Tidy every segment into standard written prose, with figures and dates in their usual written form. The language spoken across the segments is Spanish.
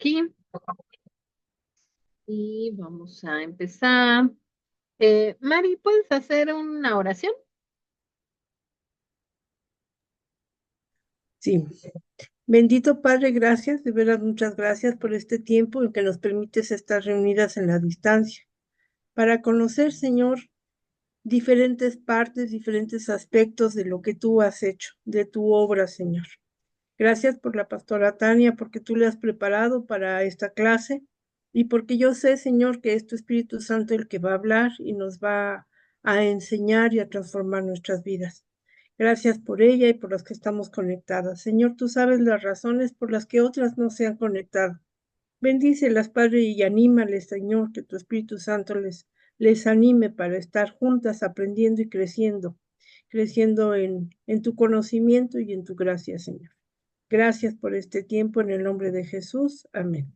aquí y vamos a empezar. Mari, ¿puedes hacer una oración? Sí, bendito Padre, gracias, de veras muchas gracias por este tiempo en que nos permites estar reunidas en la distancia, para conocer, Señor, diferentes partes, diferentes aspectos de lo que tú has hecho, de tu obra, Señor. Gracias por la pastora Tania, porque tú le has preparado para esta clase y porque yo sé, Señor, que es tu Espíritu Santo el que va a hablar y nos va a enseñar y a transformar nuestras vidas. Gracias por ella y por las que estamos conectadas. Señor, tú sabes las razones por las que otras no se han conectado. Bendícelas, Padre, y anímales, Señor, que tu Espíritu Santo les anime para estar juntas aprendiendo y creciendo en tu conocimiento y en tu gracia, Señor. Gracias por este tiempo en el nombre de Jesús. Amén.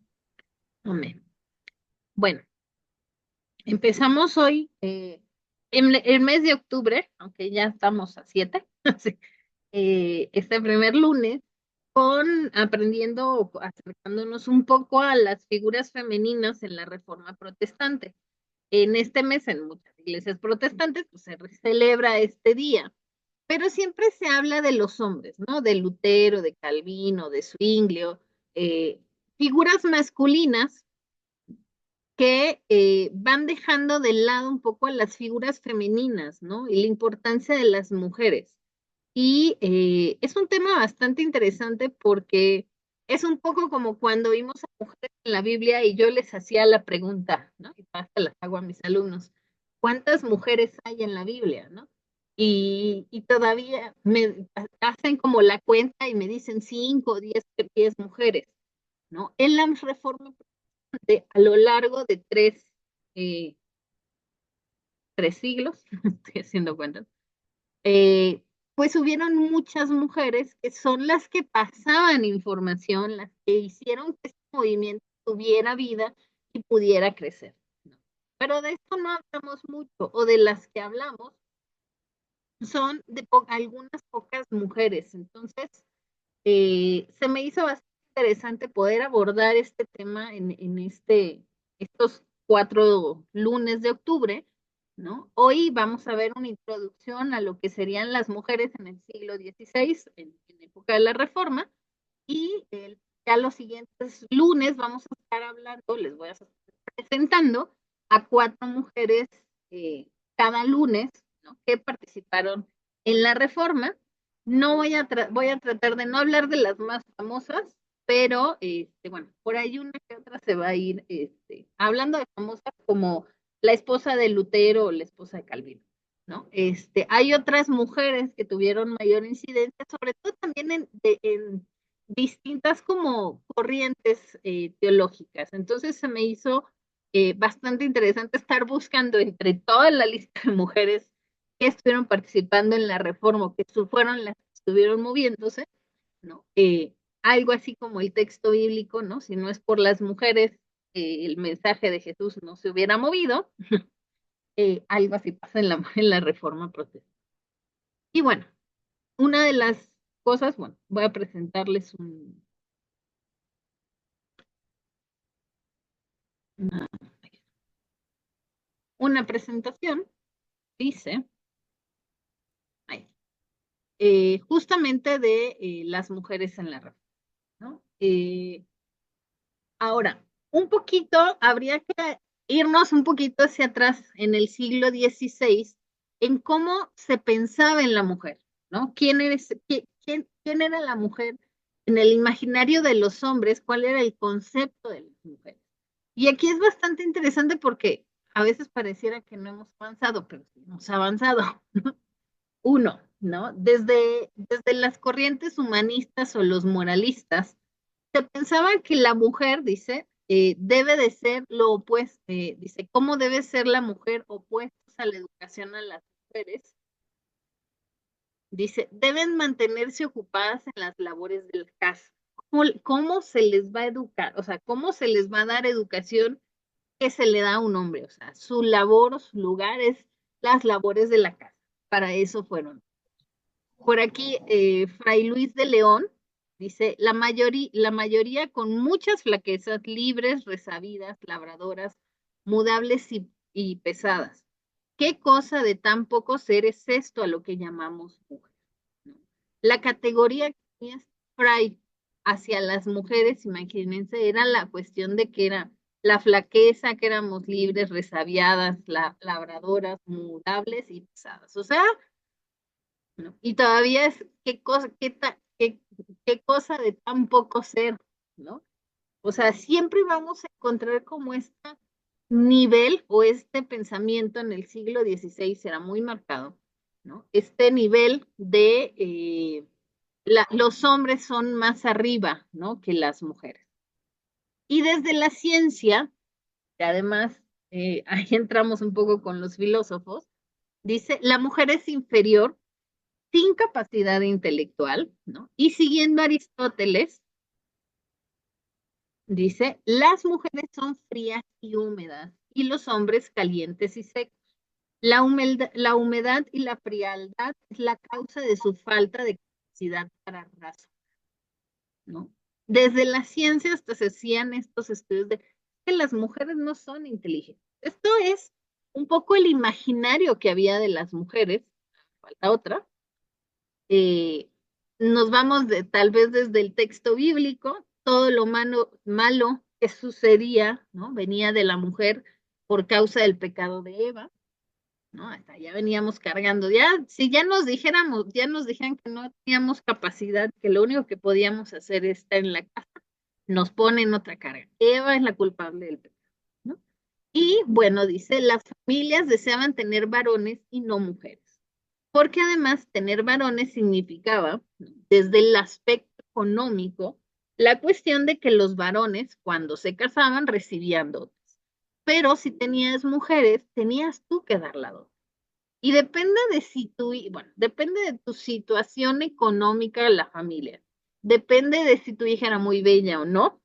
Amén. Bueno, empezamos hoy en el mes de octubre, aunque ya estamos a 7, este primer lunes, con aprendiendo, acercándonos un poco a las figuras femeninas en la Reforma Protestante. En este mes, en muchas iglesias protestantes, pues se celebra este día. Pero siempre se habla de los hombres, ¿no? De Lutero, de Calvino, de Zwinglio, eh, figuras masculinas que van dejando de lado un poco a las figuras femeninas, ¿no? Y la importancia de las mujeres. Y es un tema bastante interesante porque es un poco como cuando vimos a mujeres en la Biblia y yo les hacía la pregunta, ¿no? Y hasta las hago a mis alumnos, ¿cuántas mujeres hay en la Biblia, no? Y todavía me hacen como la cuenta y me dicen 5, 10 mujeres, ¿no? En la Reforma a lo largo de eh, tres siglos, estoy haciendo cuentas, eh, pues hubieron muchas mujeres que son las que pasaban información, las que hicieron que este movimiento tuviera vida y pudiera crecer, ¿no? Pero de esto no hablamos mucho, o de las que hablamos son de algunas pocas mujeres. Entonces, se me hizo bastante interesante poder abordar este tema en estos 4 lunes de octubre, ¿no? Hoy vamos a ver una introducción a lo que serían las mujeres en el siglo XVI, en época de la Reforma, y ya los siguientes lunes vamos a estar hablando, les voy a estar presentando a 4 mujeres cada lunes, ¿no? Que participaron en la Reforma. No voy a tratar de no hablar de las más famosas, pero bueno, por ahí una que otra se va a ir hablando de famosas como la esposa de Lutero o la esposa de Calvino, ¿no? Hay otras mujeres que tuvieron mayor incidencia, sobre todo también en distintas como corrientes teológicas. Entonces se me hizo bastante interesante estar buscando entre toda la lista de mujeres que estuvieron participando en la reforma, que fueron las que estuvieron moviéndose, ¿no? Algo así como el texto bíblico, ¿no? Si no es por las mujeres, el mensaje de Jesús no se hubiera movido. Algo así pasa en la reforma protestante. Y bueno, una de las cosas, bueno, voy a presentarles una, una presentación, dice, ahí, justamente de las mujeres en la reforma, ¿no? Ahora, un poquito, habría que irnos un poquito hacia atrás en el siglo XVI, en cómo se pensaba en la mujer, ¿no? ¿Quién era la mujer en el imaginario de los hombres? ¿Cuál era el concepto de las mujeres? Y aquí es bastante interesante porque a veces pareciera que no hemos avanzado, pero sí hemos avanzado. Uno, ¿no? Desde las corrientes humanistas o los moralistas, se pensaba que la mujer, dice, debe de ser lo opuesto, dice, ¿cómo debe ser la mujer opuestos a la educación a las mujeres? Dice, deben mantenerse ocupadas en las labores de la casa. ¿Cómo se les va a educar? O sea, ¿cómo se les va a dar educación que se le da a un hombre? O sea, su labor, su lugar es las labores de la casa. Para eso fueron. Por aquí, Fray Luis de León Dice, la mayoría con muchas flaquezas, libres, resabidas, labradoras, mudables y pesadas. ¿Qué cosa de tan poco ser es esto a lo que llamamos mujer? ¿No? La categoría que tenía Fry hacia las mujeres, imagínense, era la cuestión de que era la flaqueza, que éramos libres, resabiadas, labradoras, mudables y pesadas. O sea, ¿no? Y todavía es qué cosa de tan poco ser, ¿no? O sea, siempre vamos a encontrar como este nivel o este pensamiento en el siglo XVI era muy marcado, ¿no? Este nivel de los hombres son más arriba, ¿no? Que las mujeres. Y desde la ciencia, que además ahí entramos un poco con los filósofos, dice, la mujer es inferior sin capacidad intelectual, ¿no? Y siguiendo a Aristóteles, dice, las mujeres son frías y húmedas y los hombres calientes y secos. La humedad y la frialdad es la causa de su falta de capacidad para razonar, ¿no? Desde la ciencia hasta se hacían estos estudios de que las mujeres no son inteligentes. Esto es un poco el imaginario que había de las mujeres, falta otra, eh, nos vamos tal vez desde el texto bíblico, todo lo malo que sucedía, ¿no? Venía de la mujer por causa del pecado de Eva, ¿no? Hasta ya veníamos cargando, ya, si ya nos dijéramos, ya nos dijeran que no teníamos capacidad, que lo único que podíamos hacer es estar en la casa, nos ponen otra carga. Eva es la culpable del pecado, ¿no? Y bueno, dice, las familias deseaban tener varones y no mujeres porque además tener varones significaba, desde el aspecto económico, la cuestión de que los varones, cuando se casaban, recibían dotes. Pero si tenías mujeres, tenías tú que dar la dote. Y depende de si tú, bueno, depende de tu situación económica de la familia. Depende de si tu hija era muy bella o no.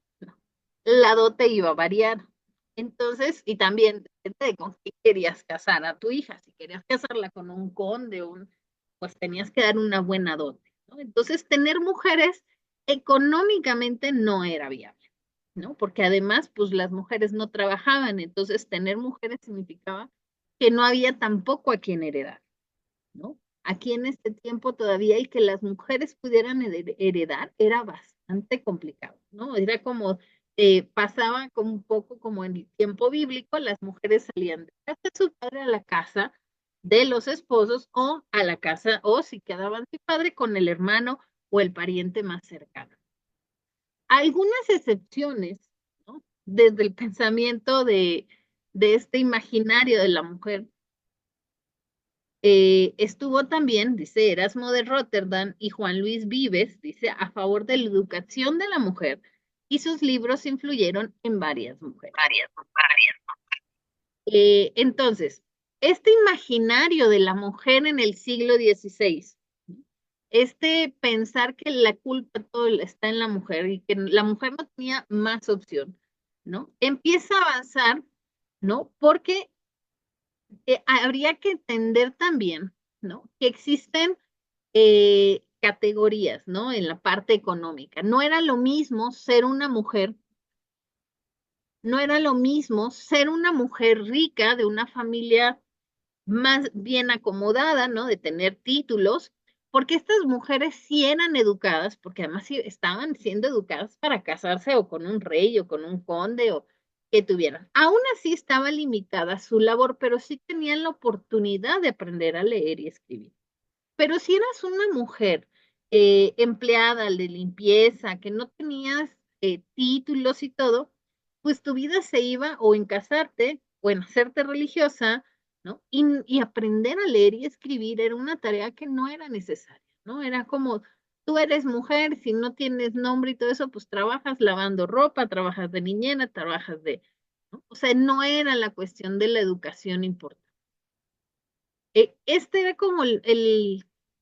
La dote iba a variar. Entonces, y también depende de con quién querías casar a tu hija. Si querías casarla con un conde, pues tenías que dar una buena dote, ¿no? Entonces, tener mujeres económicamente no era viable, ¿no? Porque además, pues las mujeres no trabajaban, entonces tener mujeres significaba que no había tampoco a quien heredar, ¿no? Aquí en este tiempo todavía el que las mujeres pudieran heredar era bastante complicado, ¿no? Era como, pasaba como un poco como en el tiempo bíblico, las mujeres salían de casa de su padre a la casa de los esposos o a la casa, o si quedaban su padre con el hermano o el pariente más cercano. Algunas excepciones, ¿no? Desde el pensamiento de este imaginario de la mujer estuvo también, dice Erasmo de Rotterdam y Juan Luis Vives, dice, a favor de la educación de la mujer y sus libros influyeron en varias mujeres. Entonces, este imaginario de la mujer en el siglo XVI, este pensar que la culpa todo está en la mujer y que la mujer no tenía más opción, ¿no? Empieza a avanzar, ¿no? Porque habría que entender también, ¿no? Que existen categorías, ¿no? En la parte económica. No era lo mismo ser una mujer, no era lo mismo ser una mujer rica de una familia más bien acomodada, ¿no? De tener títulos, porque estas mujeres sí eran educadas, porque además sí estaban siendo educadas para casarse o con un rey o con un conde o que tuvieran. Aún así estaba limitada su labor, pero sí tenían la oportunidad de aprender a leer y escribir. Pero si eras una mujer empleada de limpieza, que no tenías títulos y todo, pues tu vida se iba o en casarte o en hacerte religiosa, ¿no? Y aprender a leer y escribir era una tarea que no era necesaria, ¿no? Era como, tú eres mujer, si no tienes nombre y todo eso, pues trabajas lavando ropa, trabajas de niñera, trabajas de, ¿no? O sea, no era la cuestión de la educación importante. Este era como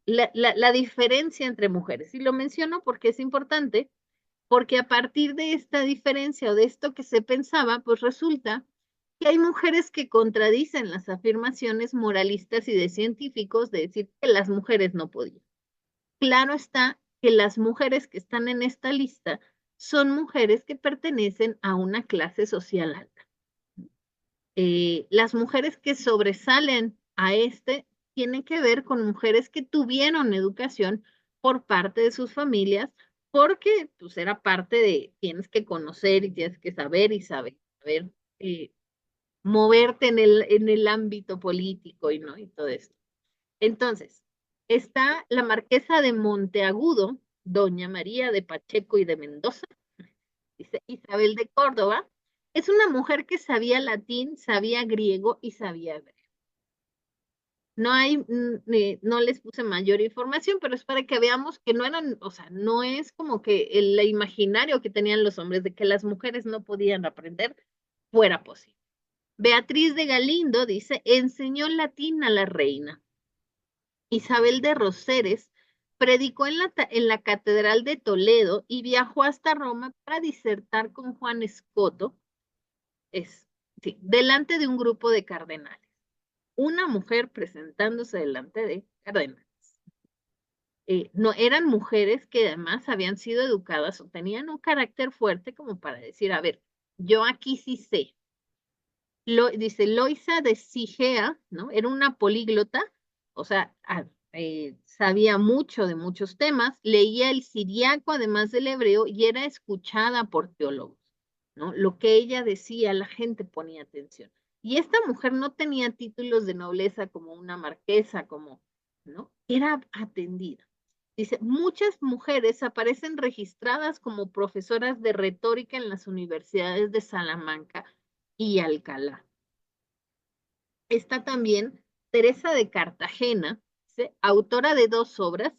la diferencia entre mujeres. Y lo menciono porque es importante, porque a partir de esta diferencia o de esto que se pensaba, pues resulta que hay mujeres que contradicen las afirmaciones moralistas y de científicos de decir que las mujeres no podían. Claro está que las mujeres que están en esta lista son mujeres que pertenecen a una clase social alta. Las mujeres que sobresalen a tienen que ver con mujeres que tuvieron educación por parte de sus familias, porque pues era parte de tienes que conocer y tienes que saber y saber moverte en el ámbito político y, ¿no? y todo esto. Entonces, está la marquesa de Monteagudo, doña María de Pacheco y de Mendoza, dice Isabel de Córdoba, es una mujer que sabía latín, sabía griego y sabía hebreo. No les puse mayor información, pero es para que veamos que no eran, o sea, no es como que el imaginario que tenían los hombres de que las mujeres no podían aprender fuera posible. Beatriz de Galindo dice, enseñó latín a la reina. Isabel de Roseres predicó en la Catedral de Toledo y viajó hasta Roma para disertar con Juan Escoto, sí, delante de un grupo de cardenales. Una mujer presentándose delante de cardenales. No eran mujeres que además habían sido educadas o tenían un carácter fuerte como para decir, a ver, yo aquí sí sé. Dice Loisa de Sigea, ¿no? Era una políglota, o sea, sabía mucho de muchos temas, leía el siriaco además del hebreo y era escuchada por teólogos, ¿no? Lo que ella decía, la gente ponía atención. Y esta mujer no tenía títulos de nobleza como una marquesa, ¿no? Era atendida. Dice, muchas mujeres aparecen registradas como profesoras de retórica en las universidades de Salamanca y Alcalá. Está también Teresa de Cartagena, ¿sí? Autora de 2 obras.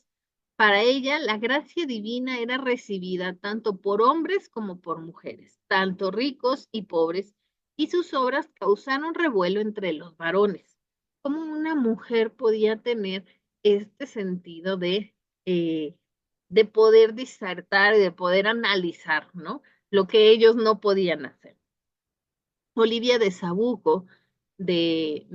Para ella, la gracia divina era recibida tanto por hombres como por mujeres, tanto ricos y pobres, y sus obras causaron revuelo entre los varones. ¿Cómo una mujer podía tener este sentido de poder disertar y de poder analizar, ¿no? Lo que ellos no podían hacer? Olivia de Sabuco, de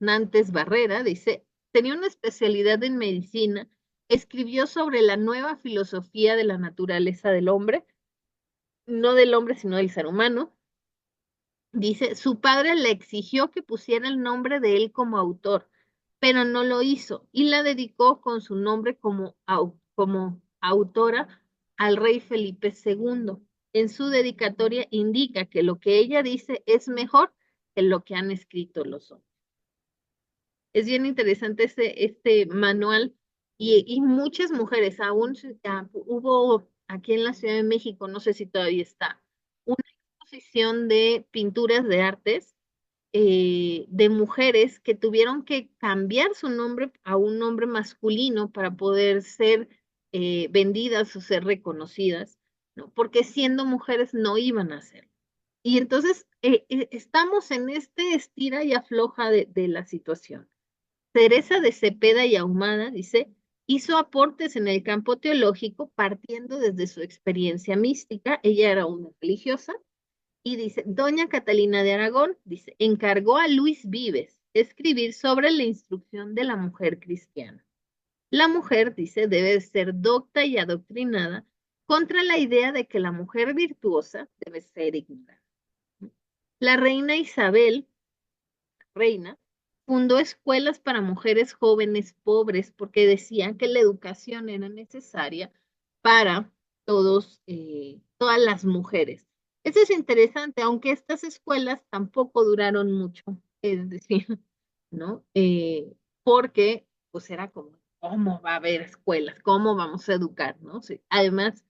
Nantes Barrera, dice, tenía una especialidad en medicina, escribió sobre la nueva filosofía de la naturaleza del hombre, no del hombre, sino del ser humano. Dice, su padre le exigió que pusiera el nombre de él como autor, pero no lo hizo y la dedicó con su nombre como autora al rey Felipe II. En su dedicatoria indica que lo que ella dice es mejor que lo que han escrito los hombres. Es bien interesante este manual y muchas mujeres, aún hubo aquí en la Ciudad de México, no sé si todavía está, una exposición de pinturas de artes de mujeres que tuvieron que cambiar su nombre a un nombre masculino para poder ser vendidas o ser reconocidas, ¿no? Porque siendo mujeres no iban a ser. Y entonces estamos en este estira y afloja de la situación. Teresa de Cepeda y Ahumada dice, hizo aportes en el campo teológico partiendo desde su experiencia mística. Ella era una religiosa. Y dice, doña Catalina de Aragón, dice, encargó a Luis Vives escribir sobre la instrucción de la mujer cristiana. La mujer, dice, debe ser docta y adoctrinada contra la idea de que la mujer virtuosa debe ser ignorante. La reina Isabel, reina, fundó escuelas para mujeres jóvenes pobres porque decía que la educación era necesaria para todas las mujeres. Eso es interesante, aunque estas escuelas tampoco duraron mucho, es decir, ¿no? Porque pues era como, ¿cómo va a haber escuelas? ¿Cómo vamos a educar? ¿No? Sí. Además,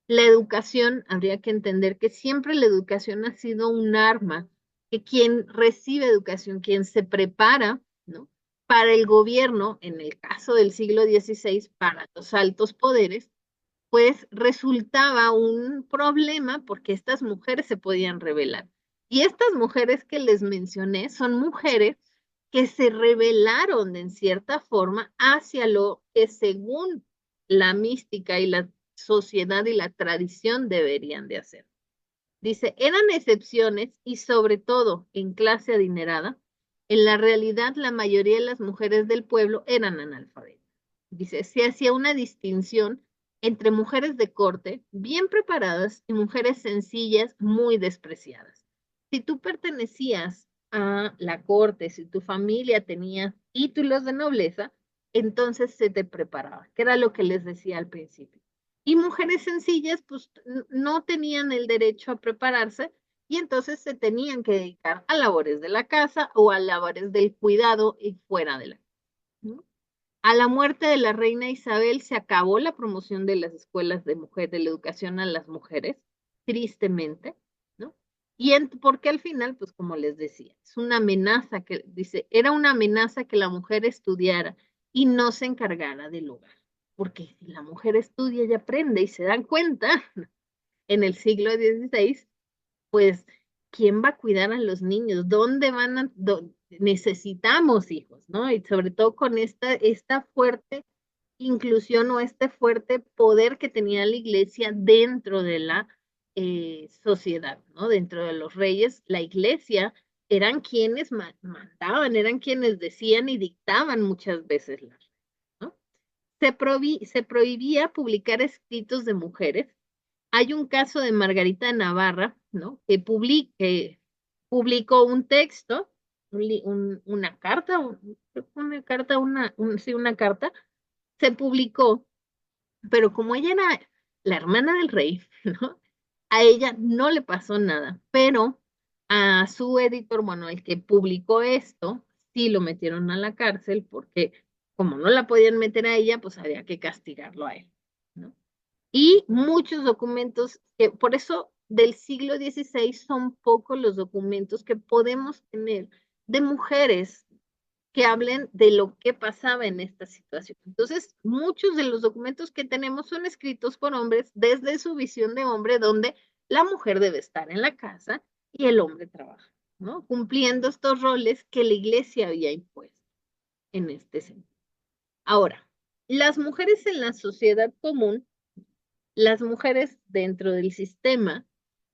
la educación, habría que entender que siempre la educación ha sido un arma, que quien recibe educación, quien se prepara, ¿no? Para el gobierno, en el caso del siglo XVI, para los altos poderes, pues resultaba un problema porque estas mujeres se podían rebelar. Y estas mujeres que les mencioné son mujeres que se rebelaron en cierta forma hacia lo que según la mística y la sociedad y la tradición deberían de hacer. Dice, eran excepciones y sobre todo en clase adinerada, en la realidad la mayoría de las mujeres del pueblo eran analfabetas. Dice, se hacía una distinción entre mujeres de corte, bien preparadas, y mujeres sencillas, muy despreciadas. Si tú pertenecías a la corte, si tu familia tenía títulos de nobleza, entonces se te preparaba, que era lo que les decía al principio. Y mujeres sencillas, pues no tenían el derecho a prepararse y entonces se tenían que dedicar a labores de la casa o a labores del cuidado y fuera de la casa, ¿no? A la muerte de la reina Isabel se acabó la promoción de las escuelas de mujer, de la educación a las mujeres, tristemente, ¿no? Porque al final, pues como les decía, es una amenaza que, dice, era una amenaza que la mujer estudiara y no se encargara del hogar. Porque si la mujer estudia y aprende y se dan cuenta en el siglo XVI, pues, ¿quién va a cuidar a los niños? ¿Dónde van a, necesitamos hijos, ¿no? Y sobre todo con esta fuerte inclusión o este fuerte poder que tenía la iglesia dentro de la sociedad, ¿no? Dentro de los reyes, la iglesia eran quienes mandaban, eran quienes decían y dictaban muchas veces las, ¿no? Se prohibía publicar escritos de mujeres. Hay un caso de Margarita Navarra, ¿no? Que publicó un texto, una carta, sí, una carta, se publicó, pero como ella era la hermana del rey, ¿no? A ella no le pasó nada, pero a su editor, bueno, el que publicó esto, sí lo metieron a la cárcel porque como no la podían meter a ella, pues había que castigarlo a él, ¿no? Y muchos documentos, que por eso del siglo XVI son pocos los documentos que podemos tener de mujeres que hablen de lo que pasaba en esta situación. Entonces, muchos de los documentos que tenemos son escritos por hombres desde su visión de hombre, donde la mujer debe estar en la casa y el hombre trabaja, ¿no? Cumpliendo estos roles que la iglesia había impuesto en este sentido. Ahora, las mujeres en la sociedad común, las mujeres dentro del sistema,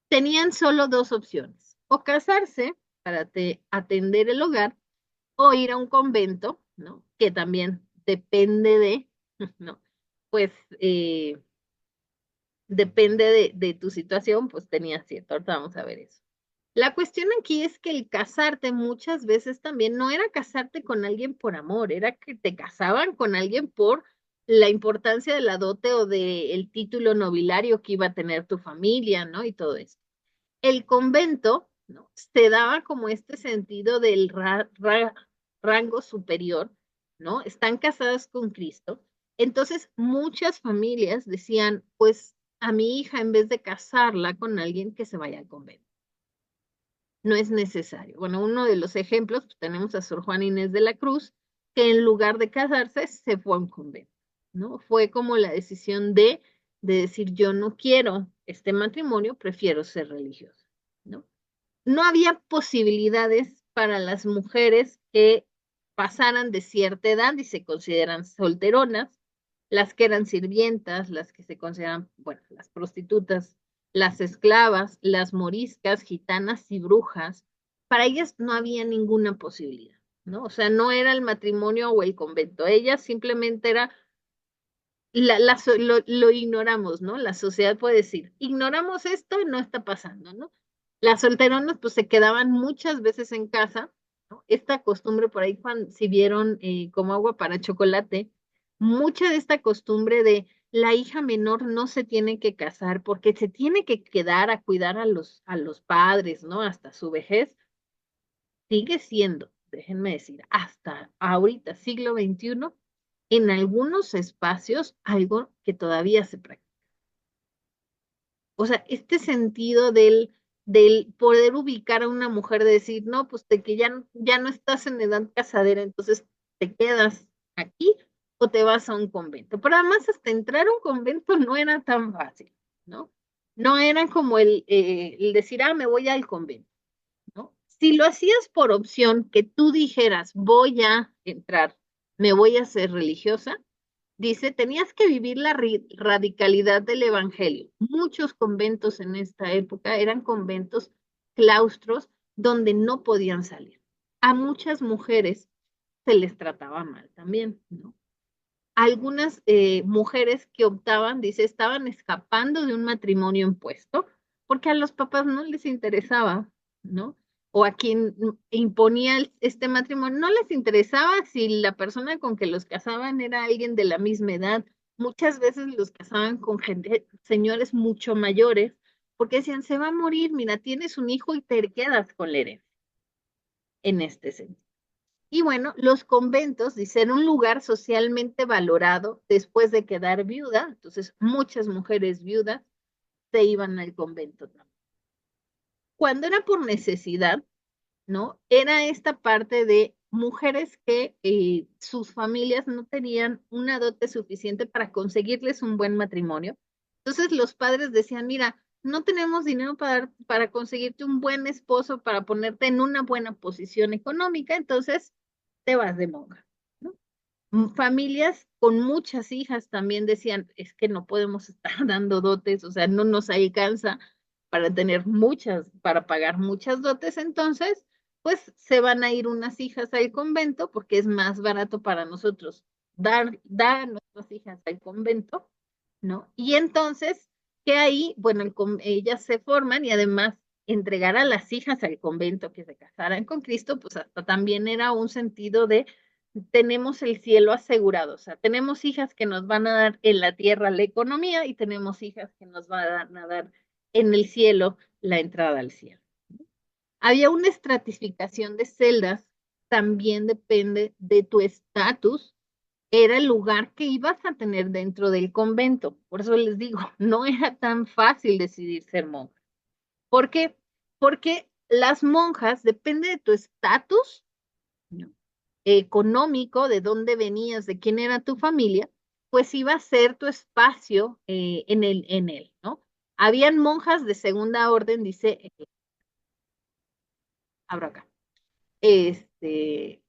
tenían solo dos opciones, o casarse para atender el hogar o ir a un convento, ¿no? Que también depende de, ¿no? Pues depende de tu situación, pues tenías cierto, ahorita vamos a ver eso. La cuestión aquí es que el casarte muchas veces también no era casarte con alguien por amor, era que te casaban con alguien por la importancia de la dote o del título nobiliario que iba a tener tu familia, ¿no? Y todo eso. El convento, ¿no? Se daba como este sentido del rango superior, ¿no? Están casadas con Cristo. Entonces, muchas familias decían, pues a mi hija, en vez de casarla con alguien, que se vaya al convento. No es necesario. Bueno, uno de los ejemplos, pues, tenemos a Sor Juana Inés de la Cruz, que en lugar de casarse, se fue a un convento, ¿no? Fue como la decisión de decir, yo no quiero este matrimonio, prefiero ser religiosa, ¿no? No había posibilidades para las mujeres que pasaran de cierta edad y se consideran solteronas, las que eran sirvientas, las que se consideran, bueno, las prostitutas, las esclavas, las moriscas, gitanas y brujas. Para ellas no había ninguna posibilidad, ¿no? O sea, no era el matrimonio o el convento, ellas simplemente era lo ignoramos, ¿no? La sociedad puede decir, ignoramos esto y no está pasando, ¿no? Las solteronas pues se quedaban muchas veces en casa, ¿no? Esta costumbre por ahí, Juan, si vieron como agua para chocolate, mucha de esta costumbre de la hija menor no se tiene que casar porque se tiene que quedar a cuidar a los padres, ¿no? Hasta su vejez, sigue siendo, déjenme decir, hasta ahorita, siglo XXI, en algunos espacios algo que todavía se practica. O sea, este sentido del poder ubicar a una mujer, de decir, no, pues de que ya no estás en edad casadera, entonces te quedas aquí o te vas a un convento. Pero además hasta entrar a un convento no era tan fácil, ¿no? No era como el decir, ah, me voy al convento, ¿no? Si lo hacías por opción, que tú dijeras, voy a entrar, me voy a ser religiosa, dice, tenías que vivir la radicalidad del evangelio. Muchos conventos en esta época eran conventos, claustros, donde no podían salir. A muchas mujeres se les trataba mal también, ¿no? algunas mujeres que optaban, dice, estaban escapando de un matrimonio impuesto, porque a los papás no les interesaba, ¿no? O a quien imponía este matrimonio, no les interesaba si la persona con que los casaban era alguien de la misma edad. Muchas veces los casaban con gente, señores mucho mayores, porque decían, se va a morir, mira, tienes un hijo y te quedas con la herencia, en este sentido. Y bueno, los conventos, dice, era un lugar socialmente valorado después de quedar viuda, entonces muchas mujeres viudas se iban al convento también. Cuando era por necesidad, ¿no? Era esta parte de mujeres que sus familias no tenían una dote suficiente para conseguirles un buen matrimonio. Entonces los padres decían, mira, no tenemos dinero para conseguirte un buen esposo, para ponerte en una buena posición económica, entonces te vas de monja, ¿no? Familias con muchas hijas también decían, es que no podemos estar dando dotes, o sea, no nos alcanza para tener muchas, para pagar muchas dotes, entonces, pues se van a ir unas hijas al convento porque es más barato para nosotros dar a nuestras hijas al convento, ¿no? Y entonces, que ahí, bueno, ellas se forman y además entregar a las hijas al convento que se casaran con Cristo, pues hasta también era un sentido de tenemos el cielo asegurado, o sea, tenemos hijas que nos van a dar en la tierra la economía y tenemos hijas que nos van a dar en el cielo la entrada al cielo. Había una estratificación de celdas, también depende de tu estatus, era el lugar que ibas a tener dentro del convento. Por eso les digo, no era tan fácil decidir ser monja. ¿Por qué? Porque las monjas, depende de tu estatus, ¿no? Económico, de dónde venías, de quién era tu familia, pues iba a ser tu espacio en él, ¿no? Habían monjas de segunda orden, dice, abro acá, este,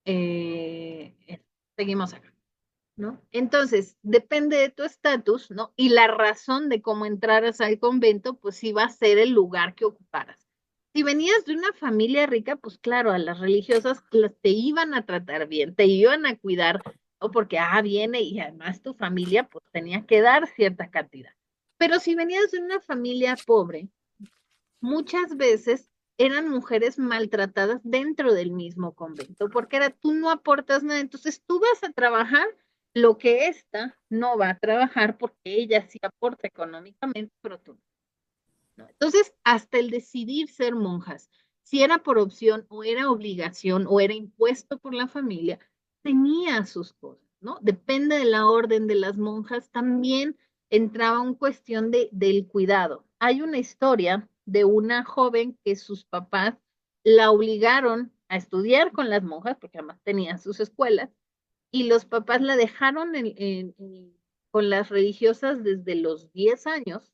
eh, seguimos acá, ¿no? Entonces, depende de tu estatus, ¿no? Y la razón de cómo entraras al convento, pues iba a ser el lugar que ocuparas. Si venías de una familia rica, pues claro, a las religiosas te iban a tratar bien, te iban a cuidar, ¿no? Porque, viene y además tu familia, pues tenía que dar cierta cantidad. Pero si venías de una familia pobre, muchas veces eran mujeres maltratadas dentro del mismo convento, porque era tú no aportas nada, entonces tú vas a trabajar lo que esta no va a trabajar porque ella sí aporta económicamente, pero tú no. Entonces, hasta el decidir ser monjas, si era por opción o era obligación o era impuesto por la familia, tenía sus cosas, ¿no? Depende de la orden de las monjas, también entraba en cuestión del cuidado. Hay una historia de una joven que sus papás la obligaron a estudiar con las monjas, porque además tenían sus escuelas, y los papás la dejaron con las religiosas desde los 10 años,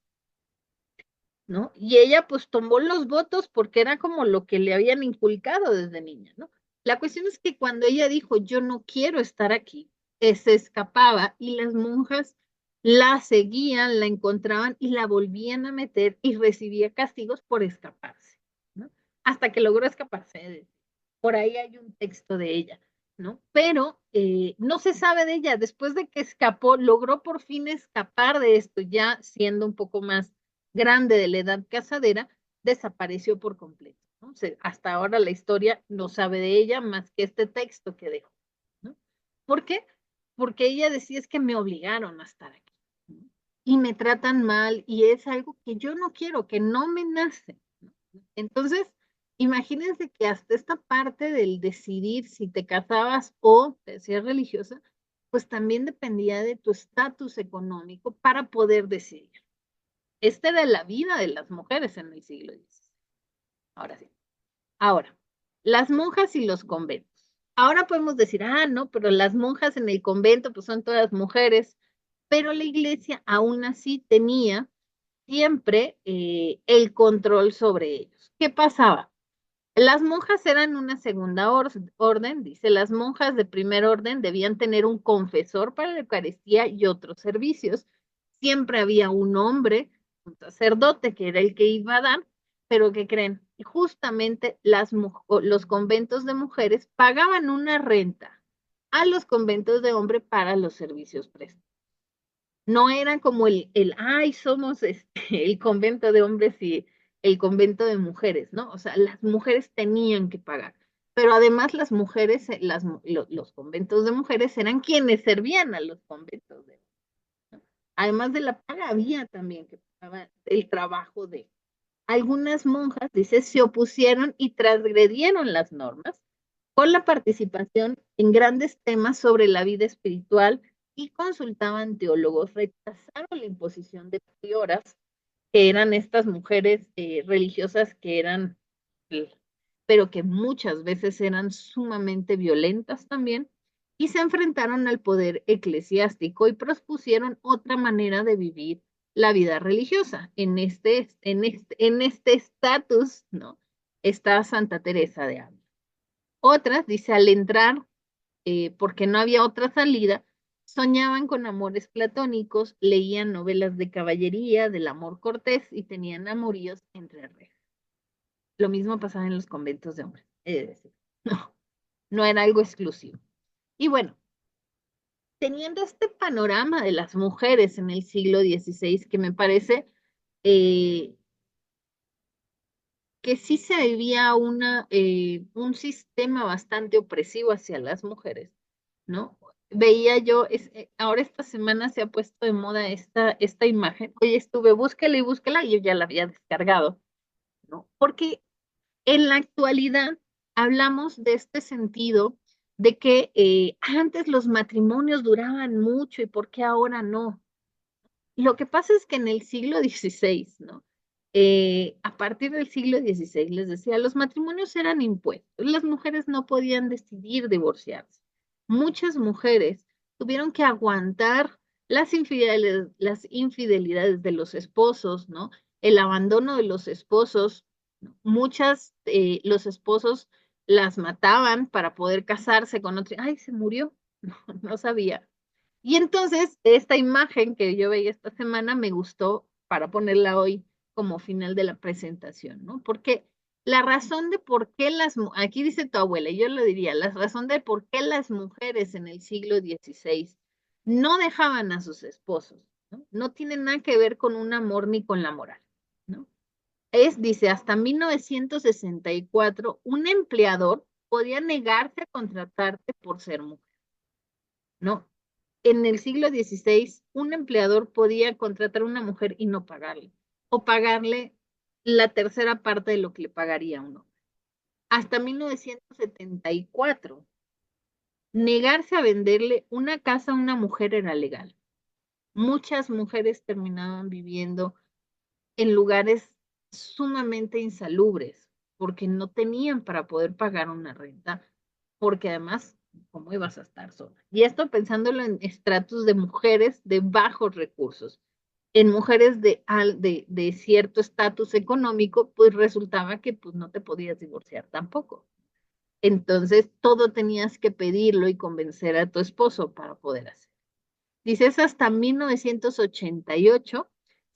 ¿no? Y ella pues tomó los votos porque era como lo que le habían inculcado desde niña, ¿no? La cuestión es que cuando ella dijo, yo no quiero estar aquí, se escapaba y las monjas la seguían, la encontraban y la volvían a meter y recibía castigos por escaparse, ¿no? Hasta que logró escaparse. Por ahí hay un texto de ella, ¿no? Pero no se sabe de ella. Después de que escapó, logró por fin escapar de esto, ya siendo un poco más grande de la edad casadera, desapareció por completo, ¿no? O sea, hasta ahora la historia no sabe de ella más que este texto que dejó, ¿no? ¿Por qué? Porque ella decía es que me obligaron a estar aquí, ¿no? Y me tratan mal y es algo que yo no quiero, que no me nace, ¿no? Entonces, imagínense que hasta esta parte del decidir si te casabas o te hacías religiosa, pues también dependía de tu estatus económico para poder decidir. Esta era la vida de las mujeres en el siglo XVI. Ahora sí. Ahora, las monjas y los conventos. Ahora podemos decir, no, pero las monjas en el convento pues son todas mujeres, pero la iglesia aún así tenía siempre el control sobre ellos. ¿Qué pasaba? Las monjas eran una segunda orden, dice, las monjas de primer orden debían tener un confesor para la Eucaristía y otros servicios. Siempre había un hombre, un sacerdote, que era el que iba a dar, pero ¿qué creen? Justamente los conventos de mujeres pagaban una renta a los conventos de hombre para los servicios prestados. No era como ay, somos el convento de hombres y el convento de mujeres, ¿no? O sea, las mujeres tenían que pagar. Pero además las mujeres, los conventos de mujeres eran quienes servían a los conventos de hombres, ¿no? Además de la paga, había también que pagaba el trabajo de algunas monjas, dice, se opusieron y transgredieron las normas con la participación en grandes temas sobre la vida espiritual y consultaban teólogos, rechazaron la imposición de prioras, que eran estas mujeres religiosas que eran, pero que muchas veces eran sumamente violentas también, y se enfrentaron al poder eclesiástico y propusieron otra manera de vivir la vida religiosa. En este estatus, ¿no? Está Santa Teresa de Ávila. Otras, dice, al entrar, porque no había otra salida, soñaban con amores platónicos, leían novelas de caballería, del amor cortés y tenían amoríos entre rejas. Lo mismo pasaba en los conventos de hombres. Es decir, no, no era algo exclusivo. Y bueno, teniendo este panorama de las mujeres en el siglo XVI, que me parece eh, que sí se vivía un sistema bastante opresivo hacia las mujeres, ¿no? Veía yo, ahora esta semana se ha puesto de moda esta imagen. Oye, estuve, búsquela y yo ya la había descargado, ¿no? Porque en la actualidad hablamos de este sentido de que antes los matrimonios duraban mucho y por qué ahora no. Lo que pasa es que en el siglo XVI, ¿no? A partir del siglo XVI, les decía, los matrimonios eran impuestos, las mujeres no podían decidir divorciarse. Muchas mujeres tuvieron que aguantar las infidelidades de los esposos, ¿no? El abandono de los esposos. ¿No? Muchas, los esposos las mataban para poder casarse con otro. Ay, se murió, no sabía. Y entonces, esta imagen que yo veía esta semana me gustó para ponerla hoy como final de la presentación, ¿no? Porque la razón de por qué aquí dice tu abuela, y yo lo diría, la razón de por qué las mujeres en el siglo XVI no dejaban a sus esposos, ¿no? No tiene nada que ver con un amor ni con la moral, ¿no? Dice, hasta 1964, un empleador podía negarse a contratarte por ser mujer, ¿no? En el siglo XVI, un empleador podía contratar a una mujer y no pagarle, o pagarle la tercera parte de lo que le pagaría a uno. Hasta 1974, negarse a venderle una casa a una mujer era legal. Muchas mujeres terminaban viviendo en lugares sumamente insalubres porque no tenían para poder pagar una renta, porque además, ¿cómo ibas a estar sola? Y esto pensándolo en estratos de mujeres de bajos recursos. En mujeres de cierto estatus económico, pues resultaba que pues, no te podías divorciar tampoco. Entonces, todo tenías que pedirlo y convencer a tu esposo para poder hacer. Dices, hasta 1988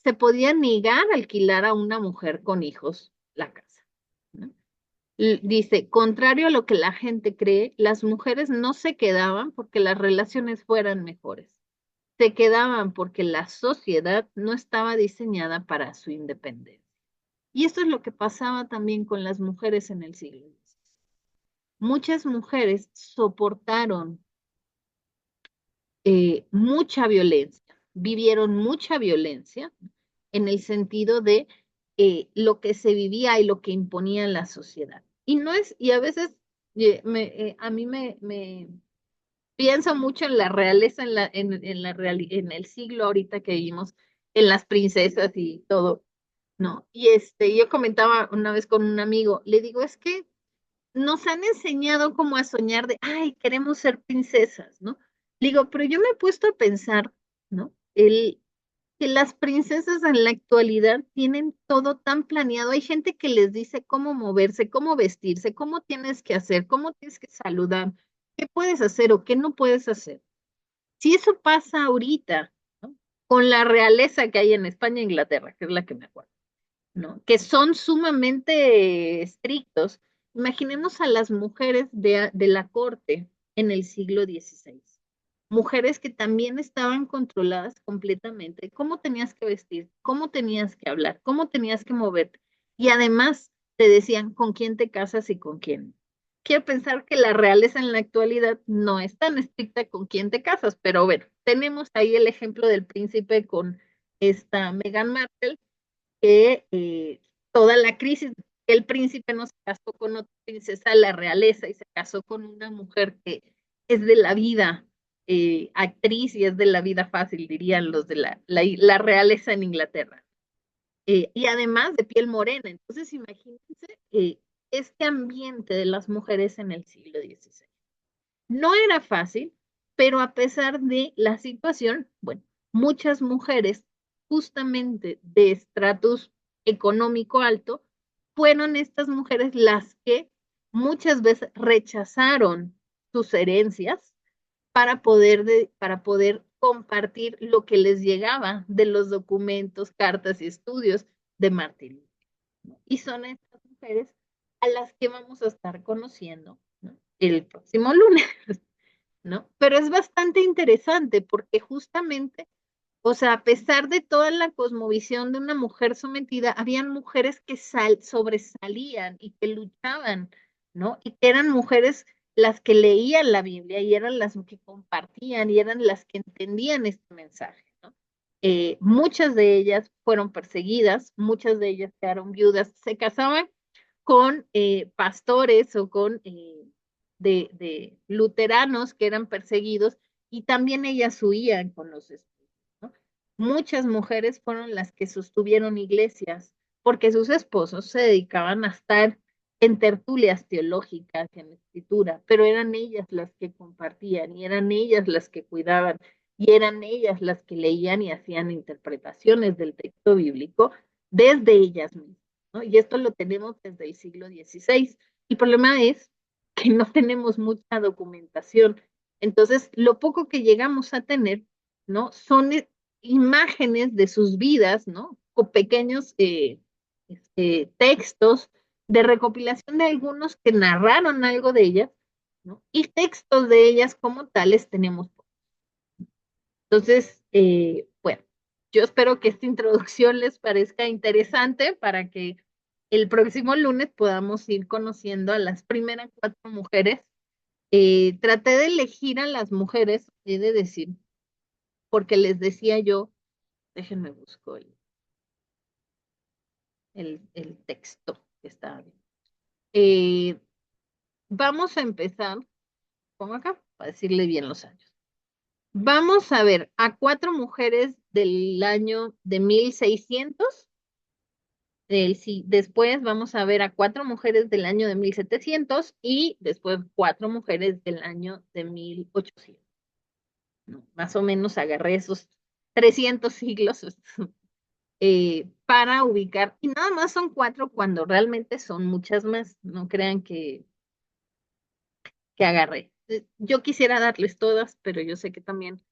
se podía negar a alquilar a una mujer con hijos la casa, ¿no? Dice, contrario a lo que la gente cree, las mujeres no se quedaban porque las relaciones fueran mejores. Se quedaban porque la sociedad no estaba diseñada para su independencia. Y esto es lo que pasaba también con las mujeres en el siglo XVI. Muchas mujeres soportaron mucha violencia, vivieron mucha violencia en el sentido de lo que se vivía y lo que imponía la sociedad. Y no es, y a veces a mí me pienso mucho en la realeza, en el siglo ahorita que vivimos, en las princesas y todo, ¿no? Y yo comentaba una vez con un amigo, le digo, es que nos han enseñado como a soñar de, ay, queremos ser princesas, ¿no? Digo, pero yo me he puesto a pensar, ¿no? Que las princesas en la actualidad tienen todo tan planeado. Hay gente que les dice cómo moverse, cómo vestirse, cómo tienes que hacer, cómo tienes que saludar, qué puedes hacer o qué no puedes hacer. Si eso pasa ahorita, ¿no? Con la realeza que hay en España e Inglaterra, que es la que me acuerdo, ¿no? Que son sumamente estrictos. Imaginemos a las mujeres de la corte en el siglo XVI. Mujeres que también estaban controladas completamente. Cómo tenías que vestir, cómo tenías que hablar, cómo tenías que moverte. Y además te decían con quién te casas y con quién. Quiero pensar que la realeza en la actualidad no es tan estricta con quién te casas, pero bueno, tenemos ahí el ejemplo del príncipe con esta Meghan Markle, que toda la crisis, el príncipe no se casó con otra princesa de la realeza y se casó con una mujer que es de la vida, actriz y es de la vida fácil, dirían los de la realeza en Inglaterra. Y además de piel morena. Entonces, imagínense este ambiente de las mujeres en el siglo XVI. No era fácil, pero a pesar de la situación, bueno, muchas mujeres justamente de estratus económico alto fueron estas mujeres las que muchas veces rechazaron sus herencias para poder compartir lo que les llegaba de los documentos, cartas y estudios de Martin Luther, ¿no? Y son estas mujeres a las que vamos a estar conociendo, ¿no? El próximo lunes. ¿No? Pero es bastante interesante porque justamente, o sea, a pesar de toda la cosmovisión de una mujer sometida, habían mujeres que sobresalían y que luchaban, ¿no? Y que eran mujeres las que leían la Biblia y eran las que compartían y eran las que entendían este mensaje, ¿no? Muchas de ellas fueron perseguidas, muchas de ellas quedaron viudas, se casaban con pastores o con de luteranos que eran perseguidos y también ellas huían con los esposos, ¿no? Muchas mujeres fueron las que sostuvieron iglesias porque sus esposos se dedicaban a estar en tertulias teológicas, en escritura, pero eran ellas las que compartían y eran ellas las que cuidaban y eran ellas las que leían y hacían interpretaciones del texto bíblico desde ellas mismas, ¿no? Y esto lo tenemos desde el siglo XVI. El problema es que no tenemos mucha documentación. Entonces, lo poco que llegamos a tener, ¿no? Son imágenes de sus vidas, ¿no? O pequeños textos de recopilación de algunos que narraron algo de ellas, ¿no? Y textos de ellas como tales tenemos. Entonces, bueno, yo espero que esta introducción les parezca interesante para que el próximo lunes podamos ir conociendo a las primeras 4 mujeres. Traté de elegir a las mujeres, he de decir, porque les decía yo, déjenme busco el texto que estaba bien. Vamos a empezar, pongo acá, para decirle bien los años. Vamos a ver a 4 mujeres del año de 1600. Sí, después vamos a ver a 4 mujeres del año de 1700 y después 4 mujeres del año de 1800. ¿No? Más o menos agarré esos 300 siglos para ubicar, y nada más son 4 cuando realmente son muchas más, no crean que agarré. Yo quisiera darles todas, pero yo sé que también